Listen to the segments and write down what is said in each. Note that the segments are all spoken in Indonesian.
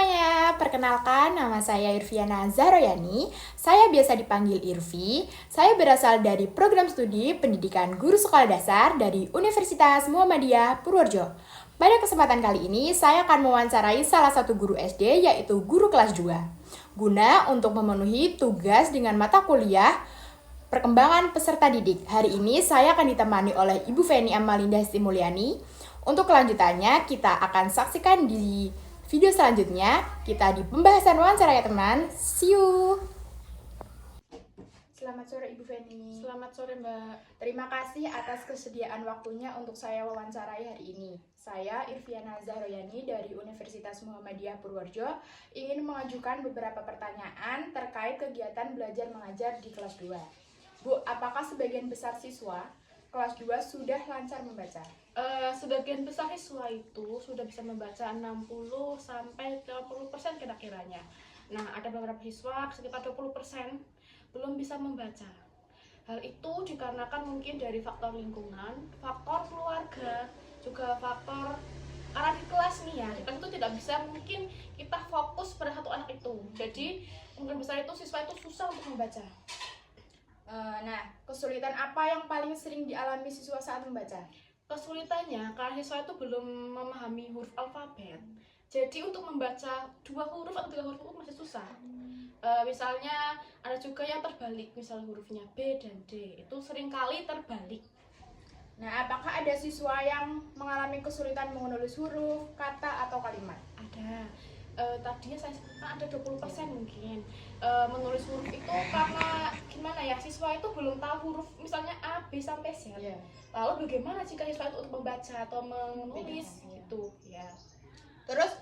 semuanya, perkenalkan nama saya Irviana Zahroyani. Saya biasa dipanggil Irvi. Saya berasal dari program studi pendidikan guru sekolah dasar dari Universitas Muhammadiyah Purworejo. Pada kesempatan kali ini, saya akan mewawancarai salah satu guru SD, yaitu guru kelas 2. Guna untuk memenuhi tugas dengan mata kuliah perkembangan peserta didik. Hari ini saya akan ditemani oleh Ibu Feni Amalinda Stimuliani. Untuk kelanjutannya, kita akan saksikan di video selanjutnya. Kita di pembahasan wawancara ya teman. See you. Selamat sore Ibu Feni. Selamat sore Mbak. Terima kasih atas kesediaan waktunya untuk saya wawancarai hari ini. Saya Irviana Zahroyani dari Universitas Muhammadiyah Purworejo ingin mengajukan beberapa pertanyaan terkait kegiatan belajar mengajar di kelas 2. Bu, apakah sebagian besar siswa kelas 2 sudah lancar membaca? Sebagian besar siswa itu sudah bisa membaca 60-80% kira-kiranya. Nah, ada beberapa siswa sekitar 20% belum bisa membaca. Hal itu dikarenakan mungkin dari faktor lingkungan, faktor keluarga, juga faktor karena di kelas nih ya, kita itu tidak bisa mungkin kita fokus pada satu anak itu. Jadi, mungkin besar itu siswa itu susah untuk membaca. Nah, kesulitan apa yang paling sering dialami siswa saat membaca? Kesulitannya karena siswa itu belum memahami huruf alfabet, jadi untuk membaca 2 huruf atau 3 huruf itu masih susah. Misalnya ada juga yang terbalik, misalnya hurufnya B dan D itu seringkali terbalik. Nah, apakah ada siswa yang mengalami kesulitan menulis huruf, kata, atau kalimat? Ada. Tadinya saya sebutkan ada 20% mungkin. Menulis huruf itu karena gimana ya, siswa itu belum tahu huruf misalnya A, B sampai Z. Yeah. Lalu bagaimana jika siswa itu untuk membaca atau menulis gitu ya. Terus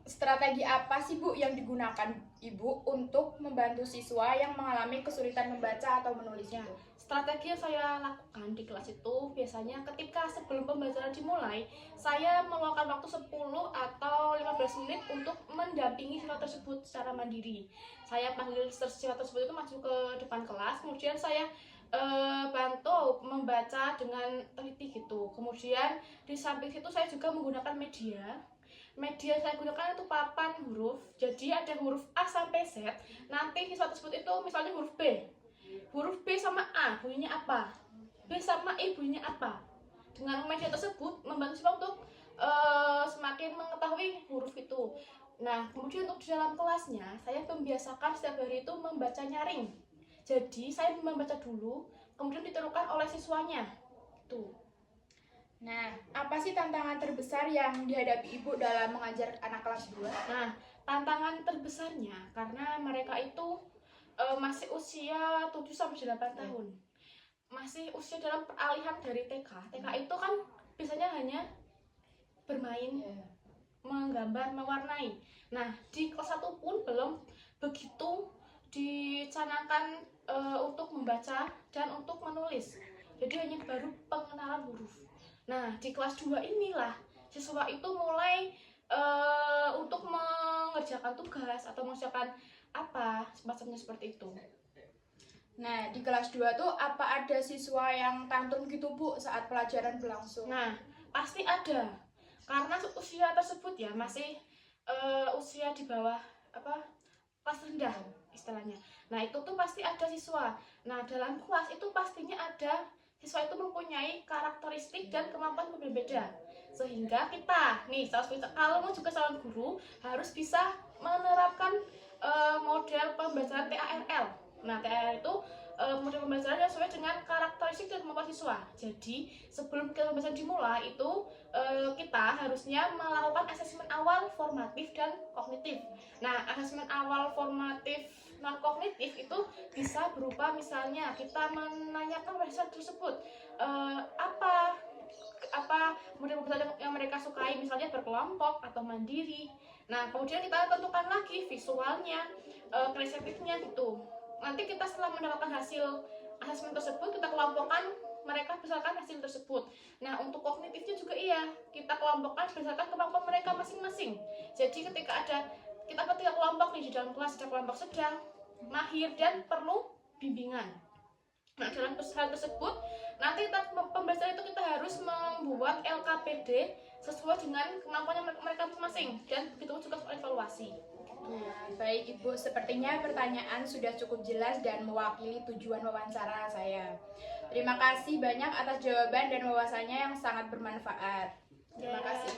strategi apa sih Bu yang digunakan Ibu untuk membantu siswa yang mengalami kesulitan membaca atau menulisnya? Strategi yang saya lakukan di kelas itu biasanya ketika sebelum pembelajaran dimulai, saya meluangkan waktu 10 atau 15 menit untuk mendampingi siswa tersebut secara mandiri. Saya panggil siswa tersebut itu maju ke depan kelas, kemudian saya bantu membaca dengan teliti gitu. Kemudian di samping situ saya juga menggunakan media saya gunakan itu papan huruf. Jadi ada huruf A sampai Z. Nanti siswa tersebut itu misalnya huruf B sama A bunyinya apa, B sama E bunyinya apa. Dengan media tersebut membantu siswa untuk semakin mengetahui huruf itu. Nah, kemudian untuk di dalam kelasnya saya membiasakan setiap hari itu membaca nyaring. Jadi saya membaca dulu, kemudian ditirukan oleh siswanya. Tuh. Nah, apa sih tantangan terbesar yang dihadapi Ibu dalam mengajar anak kelas 2? Nah, tantangan terbesarnya karena mereka itu masih usia 7-8 tahun. Masih usia dalam peralihan dari TK. TK itu kan biasanya hanya bermain, menggambar, mewarnai. Nah, di kelas 1 pun belum begitu dicanangkan untuk membaca dan untuk menulis. Jadi hanya baru pengenalan huruf. Nah, di kelas 2 inilah siswa itu mulai untuk mengerjakan tugas atau mengerjakan apa semacamnya seperti itu. Nah, di kelas 2 tuh apa ada siswa yang tantrum gitu Bu saat pelajaran berlangsung? Nah, pasti ada. Karena usia tersebut ya masih usia di bawah kelas rendah istilahnya. Nah, itu tuh pasti ada siswa. Nah, dalam kelas itu pastinya ada siswa itu mempunyai karakteristik dan kemampuan berbeda. Sehingga kita nih kalau mau juga calon guru harus bisa menerapkan model pembelajaran TARL. Nah, TARL itu model pembelajaran yang sesuai dengan karakteristik dan kemampuan siswa. Jadi sebelum pembelajaran dimulai itu kita harusnya melakukan asesmen awal formatif dan kognitif. Nah, asesmen awal formatif non kognitif itu bisa berupa misalnya kita menanyakan pada siswa tersebut apa model pembelajaran yang mereka sukai, misalnya berkelompok atau mandiri. Nah, kemudian kita tentukan lagi visualnya, kreatifnya gitu. Nanti kita setelah mendapatkan hasil asesmen tersebut, kita kelompokkan mereka berdasarkan hasil tersebut. Nah, untuk kognitifnya juga iya, kita kelompokkan berdasarkan kemampuan mereka masing-masing. Jadi ketika kita kelompok nih di dalam kelas, ada kelompok sedang, mahir, dan perlu bimbingan. Nah, dalam hal tersebut nanti pembelajaran itu kita harus membuat LKPD sesuai dengan kemampuannya mereka masing-masing, dan begitu juga soal evaluasi. Baik Ibu, sepertinya pertanyaan sudah cukup jelas dan mewakili tujuan wawancara saya. Terima kasih banyak atas jawaban dan wawasannya yang sangat bermanfaat. Terima kasih.